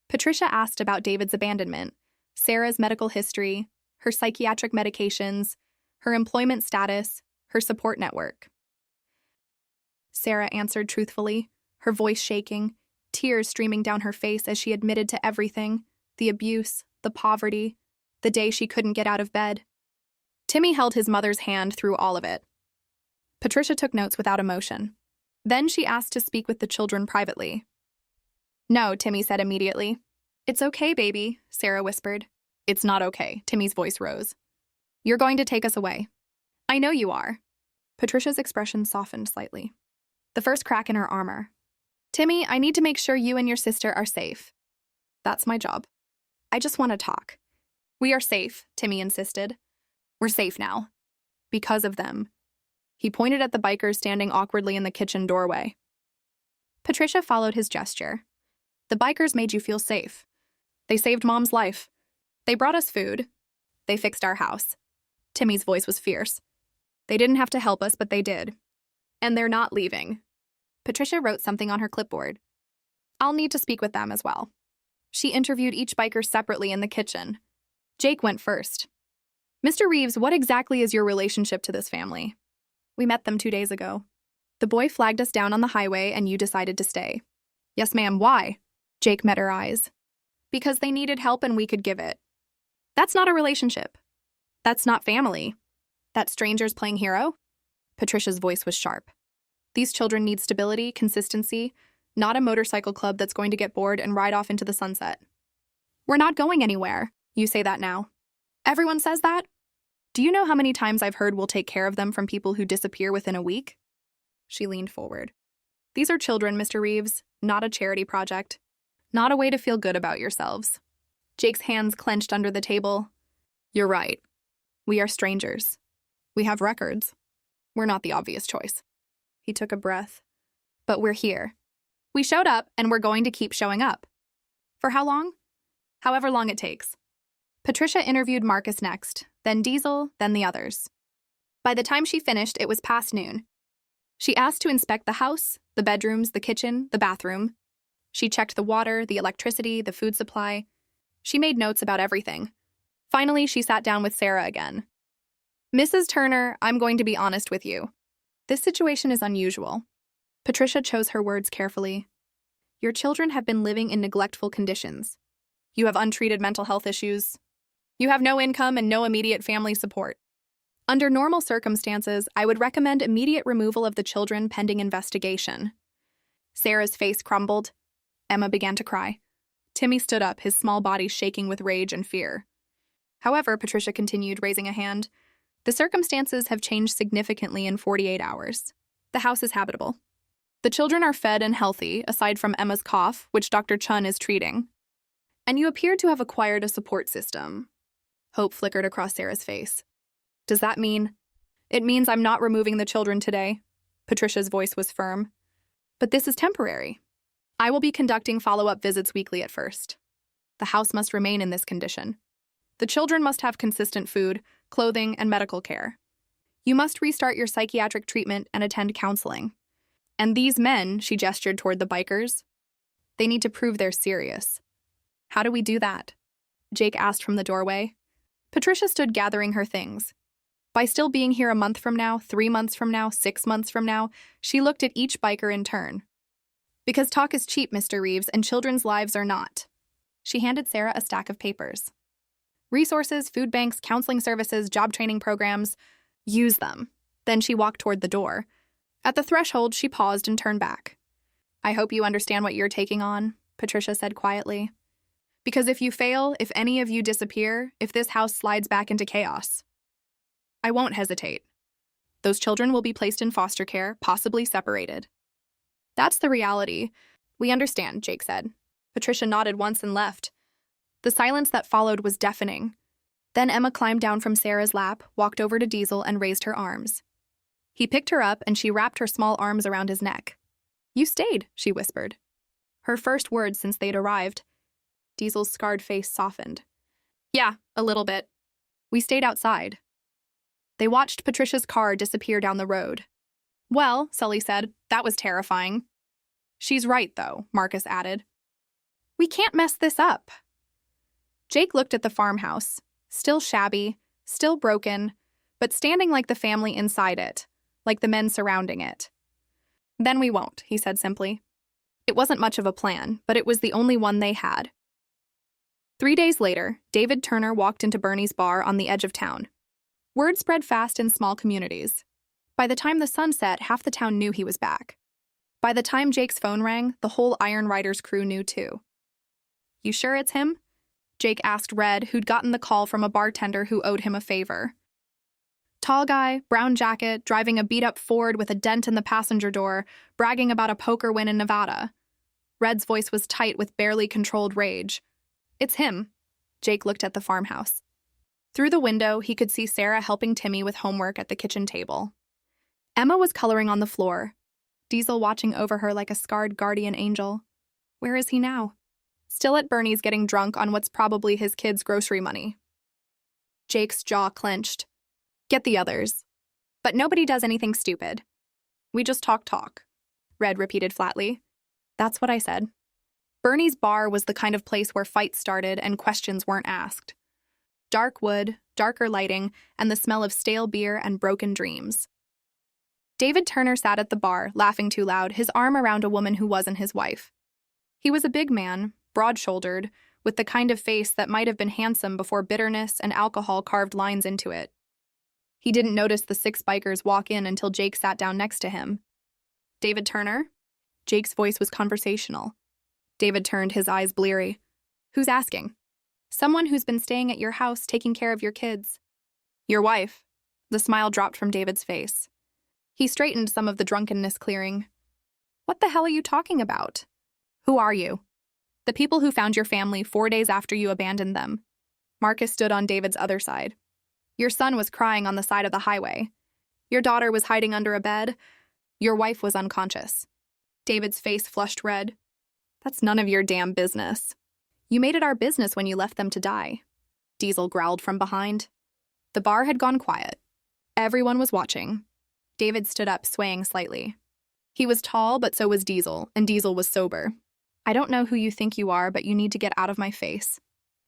Patricia asked about David's abandonment, Sarah's medical history, her psychiatric medications, her employment status, her support network. Sarah answered truthfully, her voice shaking, tears streaming down her face as she admitted to everything, the abuse, the poverty, the day she couldn't get out of bed. Timmy held his mother's hand through all of it. Patricia took notes without emotion. Then she asked to speak with the children privately. No, Timmy said immediately. It's okay, baby, Sarah whispered. It's not okay, Timmy's voice rose. You're going to take us away. I know you are. Patricia's expression softened slightly. The first crack in her armor. Timmy, I need to make sure you and your sister are safe. That's my job. I just want to talk. We are safe, Timmy insisted. We're safe now. Because of them. He pointed at the bikers standing awkwardly in the kitchen doorway. Patricia followed his gesture. The bikers made you feel safe. They saved Mom's life. They brought us food. They fixed our house. Timmy's voice was fierce. They didn't have to help us, but they did. And they're not leaving. Patricia wrote something on her clipboard. I'll need to speak with them as well. She interviewed each biker separately in the kitchen. Jake went first. Mr. Reeves, what exactly is your relationship to this family? We met them 2 days ago. The boy flagged us down on the highway and you decided to stay. Yes, ma'am, why? Jake met her eyes. Because they needed help and we could give it. That's not a relationship. That's not family. That's strangers playing hero? Patricia's voice was sharp. These children need stability, consistency, not a motorcycle club that's going to get bored and ride off into the sunset. We're not going anywhere. You say that now. Everyone says that? Do you know how many times I've heard we'll take care of them from people who disappear within a week? She leaned forward. These are children, Mr. Reeves, not a charity project. Not a way to feel good about yourselves. Jake's hands clenched under the table. You're right. We are strangers. We have records. We're not the obvious choice. He took a breath. But we're here. We showed up, and we're going to keep showing up. For how long? However long it takes. Patricia interviewed Marcus next, then Diesel, then the others. By the time she finished, it was past noon. She asked to inspect the house, the bedrooms, the kitchen, the bathroom. She checked the water, the electricity, the food supply. She made notes about everything. Finally, she sat down with Sarah again. Mrs. Turner, I'm going to be honest with you. This situation is unusual. Patricia chose her words carefully. Your children have been living in neglectful conditions. You have untreated mental health issues. You have no income and no immediate family support. Under normal circumstances, I would recommend immediate removal of the children pending investigation. Sarah's face crumbled. Emma began to cry. Timmy stood up, his small body shaking with rage and fear. However, Patricia continued, raising a hand, the circumstances have changed significantly in 48 hours. The house is habitable. The children are fed and healthy, aside from Emma's cough, which Dr. Chun is treating. And you appear to have acquired a support system. Hope flickered across Sarah's face. Does that mean? It means I'm not removing the children today. Patricia's voice was firm. But this is temporary. I will be conducting follow-up visits weekly at first. The house must remain in this condition. The children must have consistent food, clothing, and medical care. You must restart your psychiatric treatment and attend counseling. And these men, she gestured toward the bikers, they need to prove they're serious. How do we do that? Jake asked from the doorway. Patricia stood gathering her things. By still being here a month from now, 3 months from now, 6 months from now, she looked at each biker in turn. Because talk is cheap, Mr. Reeves, and children's lives are not. She handed Sarah a stack of papers. Resources, food banks, counseling services, job training programs. Use them. Then she walked toward the door. At the threshold, she paused and turned back. I hope you understand what you're taking on, Patricia said quietly. Because if you fail, if any of you disappear, if this house slides back into chaos, I won't hesitate. Those children will be placed in foster care, possibly separated. That's the reality. We understand, Jake said. Patricia nodded once and left. The silence that followed was deafening. Then Emma climbed down from Sarah's lap, walked over to Diesel, and raised her arms. He picked her up, and she wrapped her small arms around his neck. You stayed, she whispered. Her first words since they'd arrived. Diesel's scarred face softened. Yeah, a little bit. We stayed outside. They watched Patricia's car disappear down the road. Well, Sully said, that was terrifying. She's right, though, Marcus added. We can't mess this up. Jake looked at the farmhouse, still shabby, still broken, but standing like the family inside it, like the men surrounding it. Then we won't, he said simply. It wasn't much of a plan, but it was the only one they had. 3 days later, David Turner walked into Bernie's bar on the edge of town. Word spread fast in small communities. By the time the sun set, half the town knew he was back. By the time Jake's phone rang, the whole Iron Riders crew knew too. You sure it's him? Jake asked Red, who'd gotten the call from a bartender who owed him a favor. Tall guy, brown jacket, driving a beat-up Ford with a dent in the passenger door, bragging about a poker win in Nevada. Red's voice was tight with barely controlled rage. It's him. Jake looked at the farmhouse. Through the window, he could see Sarah helping Timmy with homework at the kitchen table. Emma was coloring on the floor, Diesel watching over her like a scarred guardian angel. Where is he now? Still at Bernie's getting drunk on what's probably his kids' grocery money. Jake's jaw clenched. Get the others. But nobody does anything stupid. We just talk. Red repeated flatly. That's what I said. Bernie's bar was the kind of place where fights started and questions weren't asked. Dark wood, darker lighting, and the smell of stale beer and broken dreams. David Turner sat at the bar, laughing too loud, his arm around a woman who wasn't his wife. He was a big man, broad-shouldered, with the kind of face that might have been handsome before bitterness and alcohol carved lines into it. He didn't notice the 6 bikers walk in until Jake sat down next to him. David Turner? Jake's voice was conversational. David turned, his eyes bleary. Who's asking? Someone who's been staying at your house taking care of your kids. Your wife. The smile dropped from David's face. He straightened, some of the drunkenness clearing. What the hell are you talking about? Who are you? The people who found your family 4 days after you abandoned them. Marcus stood on David's other side. Your son was crying on the side of the highway. Your daughter was hiding under a bed. Your wife was unconscious. David's face flushed red. That's none of your damn business. You made it our business when you left them to die. Diesel growled from behind. The bar had gone quiet. Everyone was watching. David stood up, swaying slightly. He was tall, but so was Diesel, and Diesel was sober. I don't know who you think you are, but you need to get out of my face.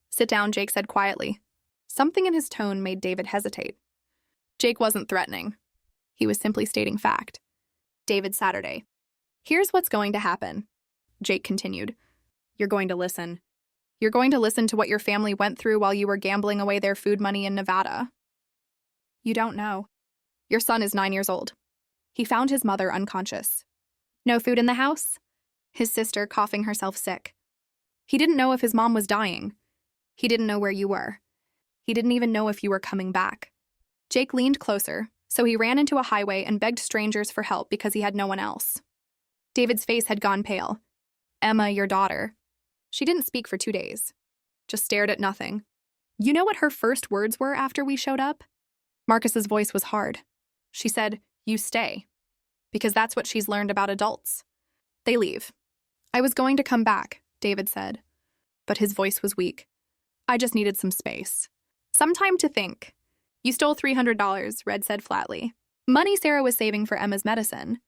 Sit down, Jake said quietly. Something in his tone made David hesitate. Jake wasn't threatening. He was simply stating fact. David Saturday. Here's what's going to happen. Jake continued. You're going to listen. You're going to listen to what your family went through while you were gambling away their food money in Nevada. You don't know. Your son is 9 years old. He found his mother unconscious. No food in the house? His sister coughing herself sick. He didn't know if his mom was dying. He didn't know where you were. He didn't even know if you were coming back. Jake leaned closer, so he ran into a highway and begged strangers for help because he had no one else. David's face had gone pale. Emma, your daughter. She didn't speak for 2 days. Just stared at nothing. You know what her first words were after we showed up? Marcus's voice was hard. She said, you stay. Because that's what she's learned about adults. They leave. I was going to come back, David said. But his voice was weak. I just needed some space. Some time to think. You stole $300, Red said flatly. Money Sarah was saving for Emma's medicine.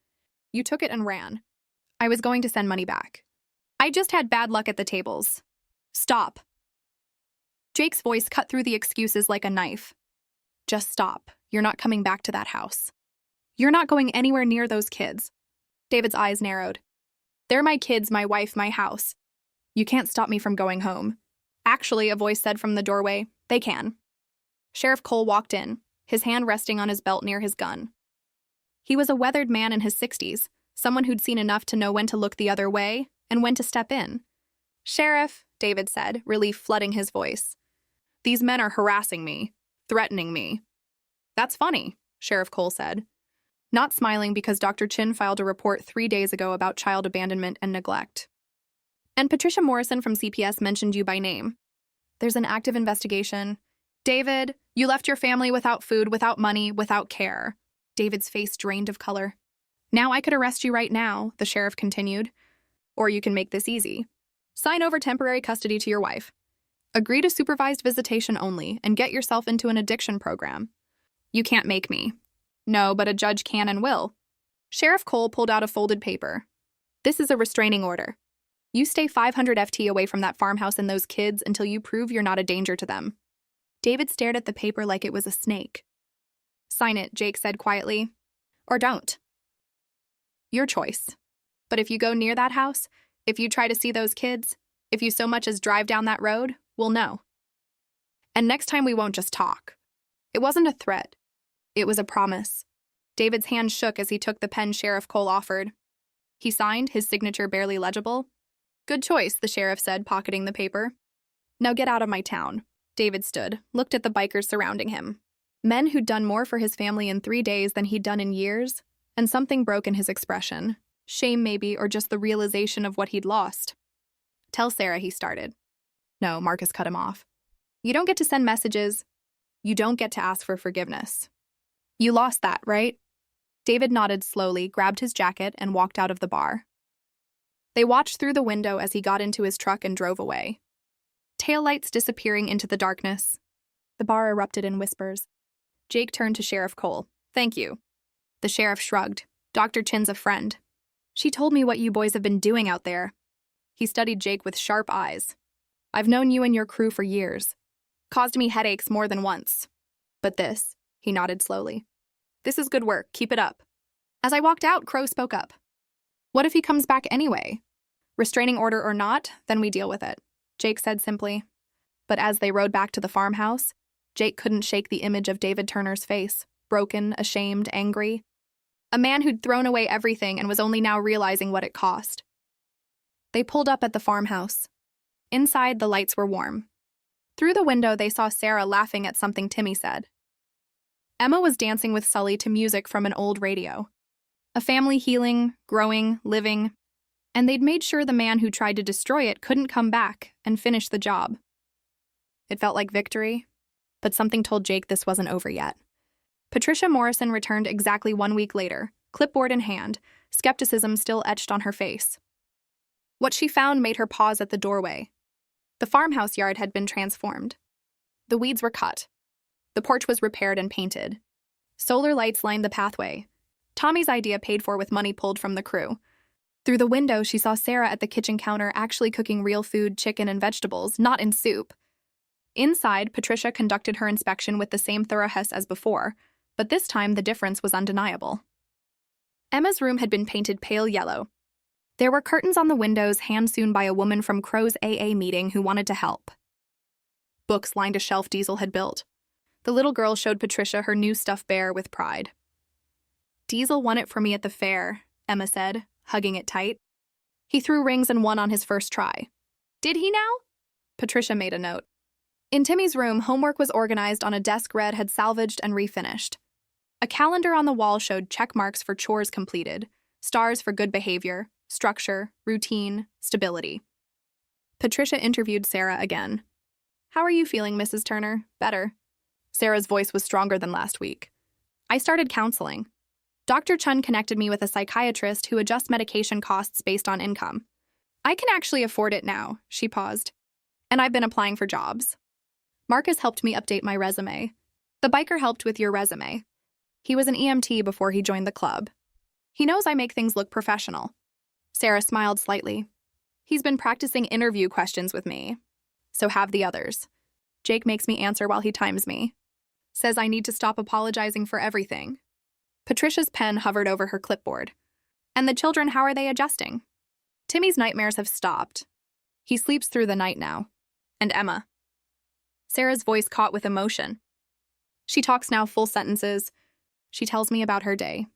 You took it and ran. I was going to send money back. I just had bad luck at the tables. Stop. Jake's voice cut through the excuses like a knife. Just stop. You're not coming back to that house. You're not going anywhere near those kids. David's eyes narrowed. They're my kids, my wife, my house. You can't stop me from going home. Actually, a voice said from the doorway, they can. Sheriff Cole walked in, his hand resting on his belt near his gun. He was a weathered man in his 60s, someone who'd seen enough to know when to look the other way and when to step in. Sheriff, David said, relief flooding his voice. These men are harassing me, threatening me. That's funny, Sheriff Cole said. Not smiling because Dr. Chin filed a report 3 days ago about child abandonment and neglect. And Patricia Morrison from CPS mentioned you by name. There's an active investigation. David, you left your family without food, without money, without care. David's face drained of color. Now I could arrest you right now, the sheriff continued. Or you can make this easy. Sign over temporary custody to your wife. Agree to supervised visitation only and get yourself into an addiction program. You can't make me. No, but a judge can and will. Sheriff Cole pulled out a folded paper. This is a restraining order. You stay 500 FT away from that farmhouse and those kids until you prove you're not a danger to them. David stared at the paper like it was a snake. Sign it, Jake said quietly. Or don't. Your choice. But if you go near that house, if you try to see those kids, if you so much as drive down that road, we'll know. And next time we won't just talk. It wasn't a threat. It was a promise. David's hand shook as he took the pen Sheriff Cole offered. He signed, his signature barely legible. Good choice, the sheriff said, pocketing the paper. Now get out of my town. David stood, looked at the bikers surrounding him. Men who'd done more for his family in 3 days than he'd done in years, and something broke in his expression. Shame maybe, or just the realization of what he'd lost. Tell Sarah, he started. No, Marcus cut him off. You don't get to send messages. You don't get to ask for forgiveness. You lost that, right? David nodded slowly, grabbed his jacket, and walked out of the bar. They watched through the window as he got into his truck and drove away. Taillights disappearing into the darkness. The bar erupted in whispers. Jake turned to Sheriff Cole. Thank you. The sheriff shrugged. Dr. Chin's a friend. She told me what you boys have been doing out there. He studied Jake with sharp eyes. I've known you and your crew for years. Caused me headaches more than once. But this, he nodded slowly. This is good work. Keep it up. As I walked out, Crow spoke up. What if he comes back anyway? Restraining order or not, then we deal with it, Jake said simply. But as they rode back to the farmhouse, Jake couldn't shake the image of David Turner's face, broken, ashamed, angry. A man who'd thrown away everything and was only now realizing what it cost. They pulled up at the farmhouse. Inside, the lights were warm. Through the window, they saw Sarah laughing at something Timmy said. Emma was dancing with Sully to music from an old radio. A family healing, growing, living, and they'd made sure the man who tried to destroy it couldn't come back and finish the job. It felt like victory, but something told Jake this wasn't over yet. Patricia Morrison returned exactly 1 week later, clipboard in hand, skepticism still etched on her face. What she found made her pause at the doorway. The farmhouse yard had been transformed. The weeds were cut. The porch was repaired and painted. Solar lights lined the pathway. Tommy's idea paid for with money pulled from the crew. Through the window, she saw Sarah at the kitchen counter actually cooking real food, chicken and vegetables, not in soup. Inside, Patricia conducted her inspection with the same thoroughness as before, but this time the difference was undeniable. Emma's room had been painted pale yellow. There were curtains on the windows hand-sewn by a woman from Crow's AA meeting who wanted to help. Books lined a shelf Diesel had built. The little girl showed Patricia her new stuffed bear with pride. Diesel won it for me at the fair, Emma said, hugging it tight. He threw rings and won on his first try. Did he now? Patricia made a note. In Timmy's room, homework was organized on a desk Red had salvaged and refinished. A calendar on the wall showed check marks for chores completed, stars for good behavior, structure, routine, stability. Patricia interviewed Sarah again. How are you feeling, Mrs. Turner? Better. Sarah's voice was stronger than last week. I started counseling. Dr. Chun connected me with a psychiatrist who adjusts medication costs based on income. I can actually afford it now, she paused. And I've been applying for jobs. Marcus helped me update my resume. The biker helped with your resume. He was an EMT before he joined the club. He knows I make things look professional. Sarah smiled slightly. He's been practicing interview questions with me. So have the others. Jake makes me answer while he times me. Says I need to stop apologizing for everything. Patricia's pen hovered over her clipboard. And the children, how are they adjusting? Timmy's nightmares have stopped. He sleeps through the night now. And Emma. Sarah's voice caught with emotion. She talks now full sentences. She tells me about her day.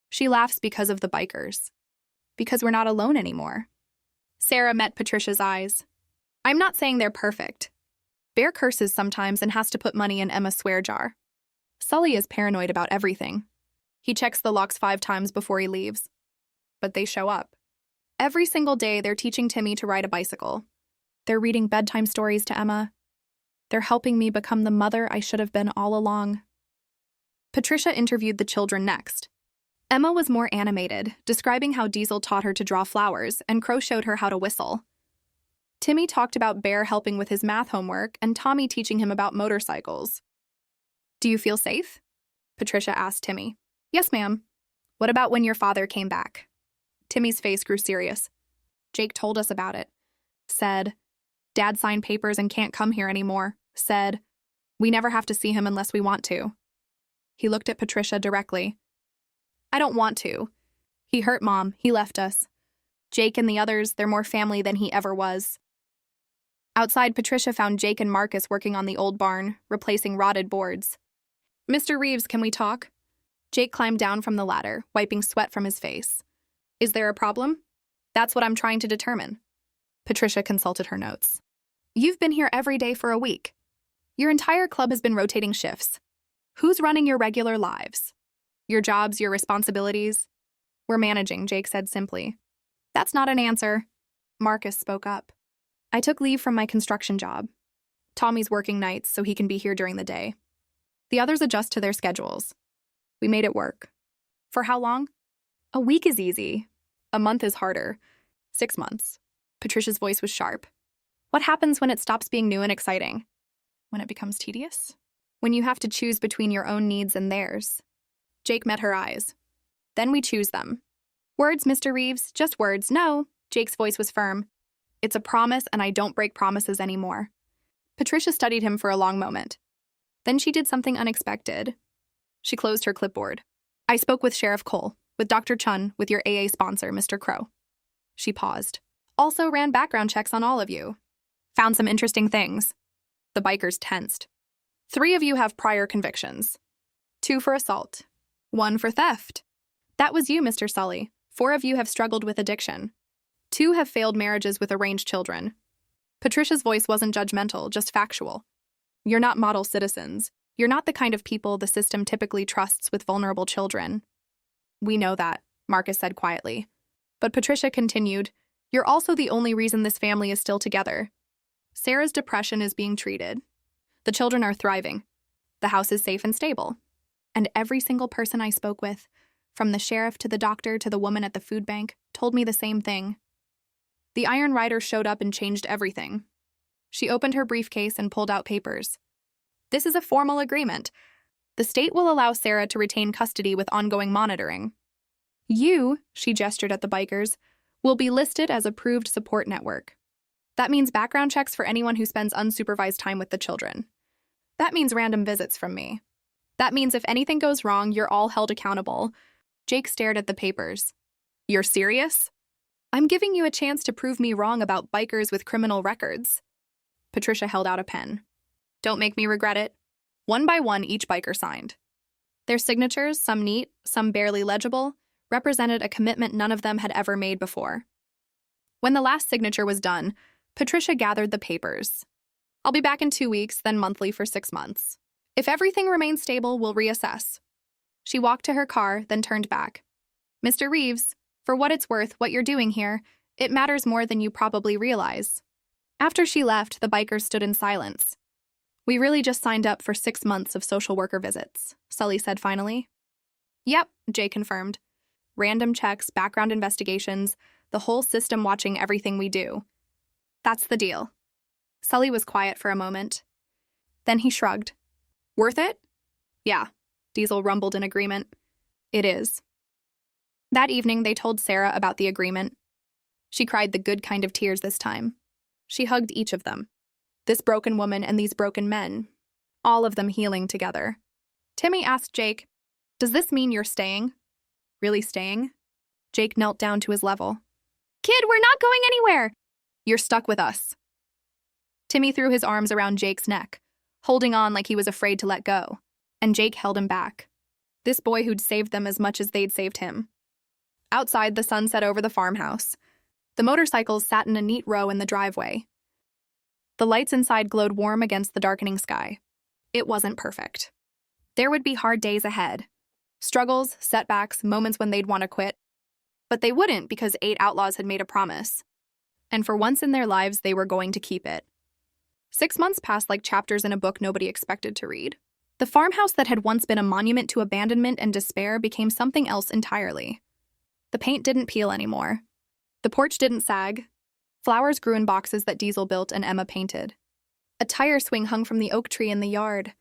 She laughs because of the bikers. Because we're not alone anymore. Sarah met Patricia's eyes. I'm not saying they're perfect. Bear curses sometimes and has to put money in Emma's swear jar. Sully is paranoid about everything. He checks the locks 5 times before he leaves. But they show up. Every single day, they're teaching Timmy to ride a bicycle. They're reading bedtime stories to Emma. They're helping me become the mother I should have been all along. Patricia interviewed the children next. Emma was more animated, describing how Diesel taught her to draw flowers, and Crow showed her how to whistle. Timmy talked about Bear helping with his math homework, and Tommy teaching him about motorcycles. Do you feel safe? Patricia asked Timmy. Yes, ma'am. What about when your father came back? Timmy's face grew serious. Jake told us about it. Said, Dad signed papers and can't come here anymore. Said, we never have to see him unless we want to. He looked at Patricia directly. I don't want to. He hurt Mom. He left us. Jake and the others, they're more family than he ever was. Outside, Patricia found Jake and Marcus working on the old barn, replacing rotted boards. Mr. Reeves, can we talk? Jake climbed down from the ladder, wiping sweat from his face. Is there a problem? That's what I'm trying to determine. Patricia consulted her notes. You've been here every day for a week. Your entire club has been rotating shifts. Who's running your regular lives? Your jobs, your responsibilities? We're managing, Jake said simply. That's not an answer. Marcus spoke up. I took leave from my construction job. Tommy's working nights so he can be here during the day. The others adjust to their schedules. We made it work. For how long? A week is easy. A month is harder. 6 months. Patricia's voice was sharp. What happens when it stops being new and exciting? When it becomes tedious? When you have to choose between your own needs and theirs? Jake met her eyes. Then we choose them. Words, Mr. Reeves, just words. No, Jake's voice was firm. It's a promise, and I don't break promises anymore. Patricia studied him for a long moment. Then she did something unexpected. She closed her clipboard. I spoke with Sheriff Cole, with Dr. Chun, with your AA sponsor, Mr. Crow. She paused. Also ran background checks on all of you. Found some interesting things. The bikers tensed. 3 of you have prior convictions. 2 for assault. 1 for theft. That was you, Mr. Sully. 4 of you have struggled with addiction. 2 have failed marriages with arranged children. Patricia's voice wasn't judgmental, just factual. You're not model citizens. You're not the kind of people the system typically trusts with vulnerable children. We know that, Marcus said quietly. But Patricia continued, you're also the only reason this family is still together. Sarah's depression is being treated. The children are thriving. The house is safe and stable. And every single person I spoke with, from the sheriff to the doctor to the woman at the food bank, told me the same thing. The Iron Rider showed up and changed everything. She opened her briefcase and pulled out papers. This is a formal agreement. The state will allow Sarah to retain custody with ongoing monitoring. You, she gestured at the bikers, will be listed as approved support network. That means background checks for anyone who spends unsupervised time with the children. That means random visits from me. That means if anything goes wrong, you're all held accountable. Jake stared at the papers. You're serious? I'm giving you a chance to prove me wrong about bikers with criminal records. Patricia held out a pen. Don't make me regret it. 1 by 1, each biker signed. Their signatures, some neat, some barely legible, represented a commitment none of them had ever made before. When the last signature was done, Patricia gathered the papers. I'll be back in 2 weeks, then monthly for 6 months. If everything remains stable, we'll reassess. She walked to her car, then turned back. Mr. Reeves, for what it's worth, what you're doing here, it matters more than you probably realize. After she left, the bikers stood in silence. We really just signed up for 6 months of social worker visits, Sully said finally. Yep, Jay confirmed. Random checks, background investigations, the whole system watching everything we do. That's the deal. Sully was quiet for a moment. Then he shrugged. Worth it? Yeah, Diesel rumbled in agreement. It is. That evening, they told Sarah about the agreement. She cried the good kind of tears this time. She hugged each of them. This broken woman and these broken men. All of them healing together. Timmy asked Jake, does this mean you're staying? Really staying? Jake knelt down to his level. Kid, we're not going anywhere! You're stuck with us. Timmy threw his arms around Jake's neck, holding on like he was afraid to let go, and Jake held him back. This boy who'd saved them as much as they'd saved him. Outside, the sun set over the farmhouse. The motorcycles sat in a neat row in the driveway. The lights inside glowed warm against the darkening sky. It wasn't perfect. There would be hard days ahead. Struggles, setbacks, moments when they'd want to quit. But they wouldn't because 8 outlaws had made a promise. And for once in their lives, they were going to keep it. 6 months passed like chapters in a book nobody expected to read. The farmhouse that had once been a monument to abandonment and despair became something else entirely. The paint didn't peel anymore. The porch didn't sag. Flowers grew in boxes that Diesel built and Emma painted. A tire swing hung from the oak tree in the yard.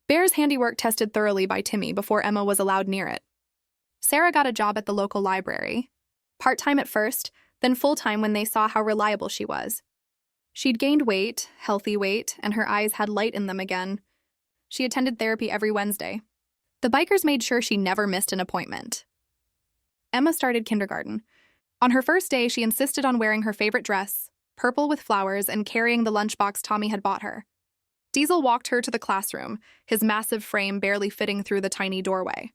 Bear's handiwork tested thoroughly by Timmy before Emma was allowed near it. Sarah got a job at the local library. Part-time at first, then full-time when they saw how reliable she was. She'd gained weight, healthy weight, and her eyes had light in them again. She attended therapy every Wednesday. The bikers made sure she never missed an appointment. Emma started kindergarten. On her first day, she insisted on wearing her favorite dress, purple with flowers, and carrying the lunchbox Tommy had bought her. Diesel walked her to the classroom, his massive frame barely fitting through the tiny doorway.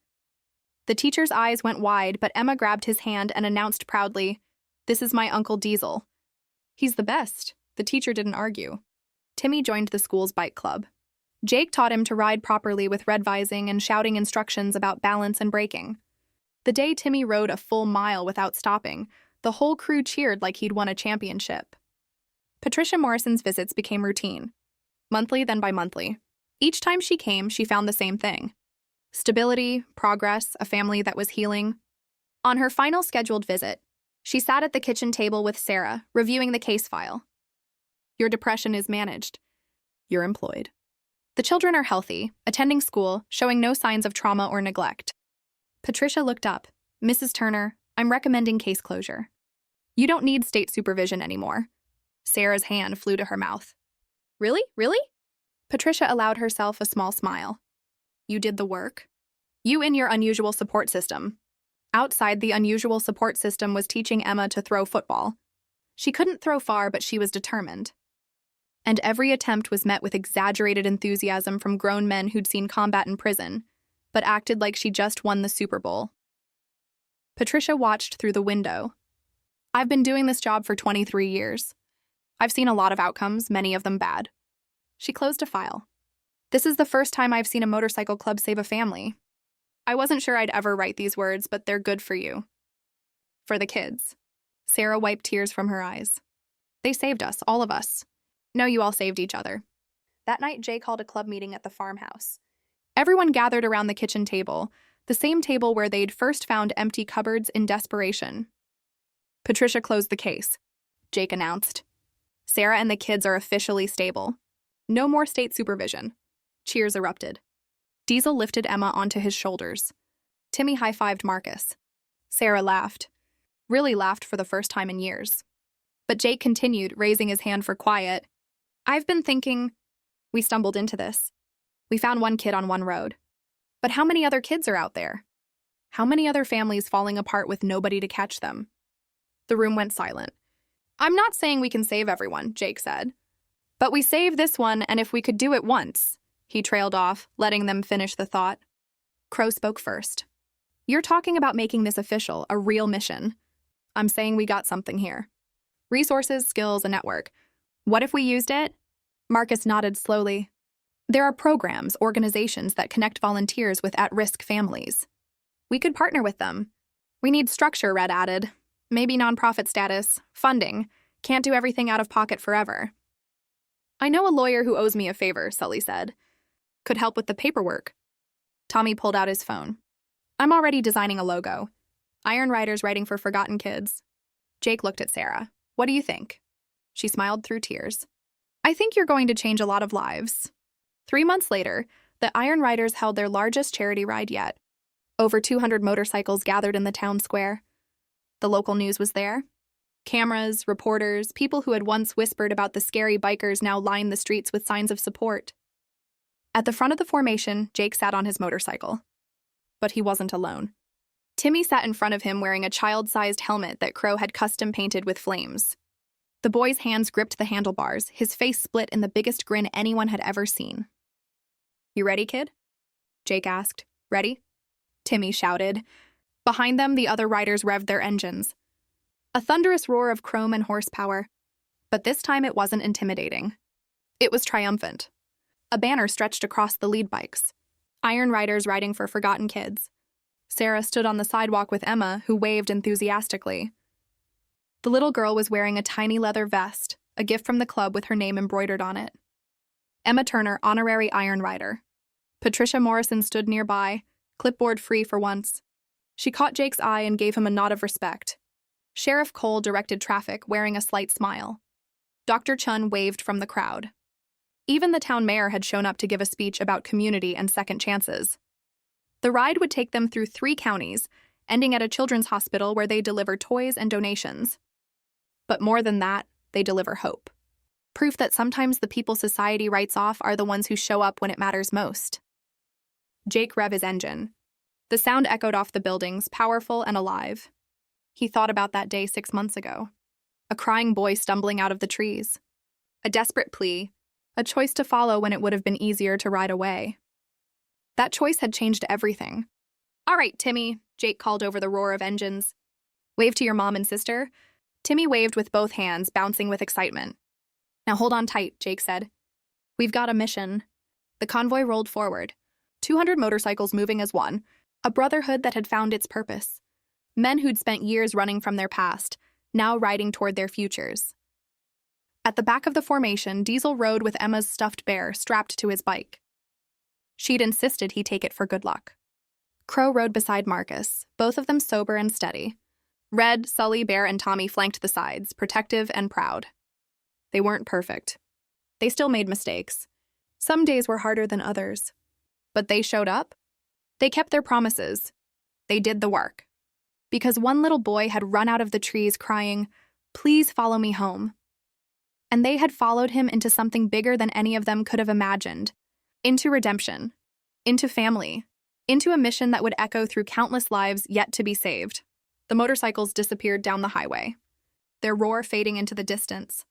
The teacher's eyes went wide, but Emma grabbed his hand and announced proudly, "This is my Uncle Diesel." "He's the best." The teacher didn't argue. Timmy joined the school's bike club. Jake taught him to ride properly with red vising and shouting instructions about balance and braking. The day Timmy rode a full mile without stopping, the whole crew cheered like he'd won a championship. Patricia Morrison's visits became routine. Monthly, then bi-monthly. Each time she came, she found the same thing. Stability, progress, a family that was healing. On her final scheduled visit, she sat at the kitchen table with Sarah, reviewing the case file. "Your depression is managed. You're employed. The children are healthy, attending school, showing no signs of trauma or neglect." Patricia looked up. "Mrs. Turner, I'm recommending case closure. You don't need state supervision anymore." Sarah's hand flew to her mouth. "Really? Really?" Patricia allowed herself a small smile. "You did the work. You and your unusual support system." Outside, the unusual support system was teaching Emma to throw football. She couldn't throw far, but she was determined. And every attempt was met with exaggerated enthusiasm from grown men who'd seen combat in prison, but acted like she just won the Super Bowl. Patricia watched through the window. "I've been doing this job for 23 years. I've seen a lot of outcomes, many of them bad." She closed a file. "This is the first time I've seen a motorcycle club save a family. I wasn't sure I'd ever write these words, but they're good for you. For the kids." Sarah wiped tears from her eyes. "They saved us, all of us. No, you all saved each other." That night, Jay called a club meeting at the farmhouse. Everyone gathered around the kitchen table, the same table where they'd first found empty cupboards in desperation. "Patricia closed the case," Jake announced. "Sarah and the kids are officially stable. No more state supervision." Cheers erupted. Diesel lifted Emma onto his shoulders. Timmy high-fived Marcus. Sarah laughed. Really laughed for the first time in years. But Jake continued, raising his hand for quiet. "I've been thinking, we stumbled into this. We found one kid on one road. But how many other kids are out there? How many other families falling apart with nobody to catch them?" The room went silent. "I'm not saying we can save everyone," Jake said. "But we saved this one, and if we could do it once," he trailed off, letting them finish the thought. Crow spoke first. "You're talking about making this official, a real mission. I'm saying we got something here. Resources, skills, a network. What if we used it?" Marcus nodded slowly. "There are programs, organizations that connect volunteers with at-risk families. We could partner with them. We need structure," Red added. "Maybe nonprofit status, funding. Can't do everything out of pocket forever." "I know a lawyer who owes me a favor," Sully said. "Could help with the paperwork." Tommy pulled out his phone. "I'm already designing a logo. Iron Riders writing for forgotten kids." Jake looked at Sarah. "What do you think?" She smiled through tears. "I think you're going to change a lot of lives." 3 months later, the Iron Riders held their largest charity ride yet. Over 200 motorcycles gathered in the town square. The local news was there. Cameras, reporters, people who had once whispered about the scary bikers now lined the streets with signs of support. At the front of the formation, Jake sat on his motorcycle. But he wasn't alone. Timmy sat in front of him wearing a child-sized helmet that Crow had custom painted with flames. The boy's hands gripped the handlebars, his face split in the biggest grin anyone had ever seen. "You ready, kid?" Jake asked. "Ready?" Timmy shouted. Behind them, the other riders revved their engines. A thunderous roar of chrome and horsepower. But this time it wasn't intimidating. It was triumphant. A banner stretched across the lead bikes. Iron Riders riding for forgotten kids. Sarah stood on the sidewalk with Emma, who waved enthusiastically. The little girl was wearing a tiny leather vest, a gift from the club with her name embroidered on it. Emma Turner, honorary Iron Rider. Patricia Morrison stood nearby, clipboard free for once. She caught Jake's eye and gave him a nod of respect. Sheriff Cole directed traffic, wearing a slight smile. Dr. Chun waved from the crowd. Even the town mayor had shown up to give a speech about community and second chances. The ride would take them through 3 counties, ending at a children's hospital where they deliver toys and donations. But more than that, they deliver hope. Proof that sometimes the people society writes off are the ones who show up when it matters most. Jake rev his engine. The sound echoed off the buildings, powerful and alive. He thought about that day 6 months ago. A crying boy stumbling out of the trees. A desperate plea, a choice to follow when it would have been easier to ride away. That choice had changed everything. "All right, Timmy," Jake called over the roar of engines. "Wave to your mom and sister." Timmy waved with both hands, bouncing with excitement. "Now hold on tight," Jake said. "We've got a mission." The convoy rolled forward. 200 motorcycles moving as one, a brotherhood that had found its purpose. Men who'd spent years running from their past, now riding toward their futures. At the back of the formation, Diesel rode with Emma's stuffed bear strapped to his bike. She'd insisted he take it for good luck. Crow rode beside Marcus, both of them sober and steady. Red, Sully, Bear, and Tommy flanked the sides, protective and proud. They weren't perfect. They still made mistakes. Some days were harder than others. But they showed up. They kept their promises. They did the work. Because one little boy had run out of the trees crying, "Please follow me home." And they had followed him into something bigger than any of them could have imagined. Into redemption. Into family. Into a mission that would echo through countless lives yet to be saved. The motorcycles disappeared down the highway, their roar fading into the distance.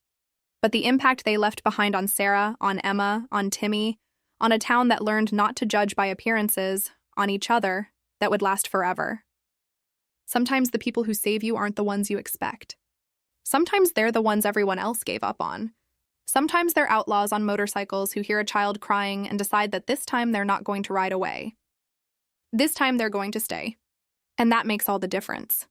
But the impact they left behind on Sarah, on Emma, on Timmy, on a town that learned not to judge by appearances, on each other, that would last forever. Sometimes the people who save you aren't the ones you expect. Sometimes they're the ones everyone else gave up on. Sometimes they're outlaws on motorcycles who hear a child crying and decide that this time they're not going to ride away. This time they're going to stay. And that makes all the difference.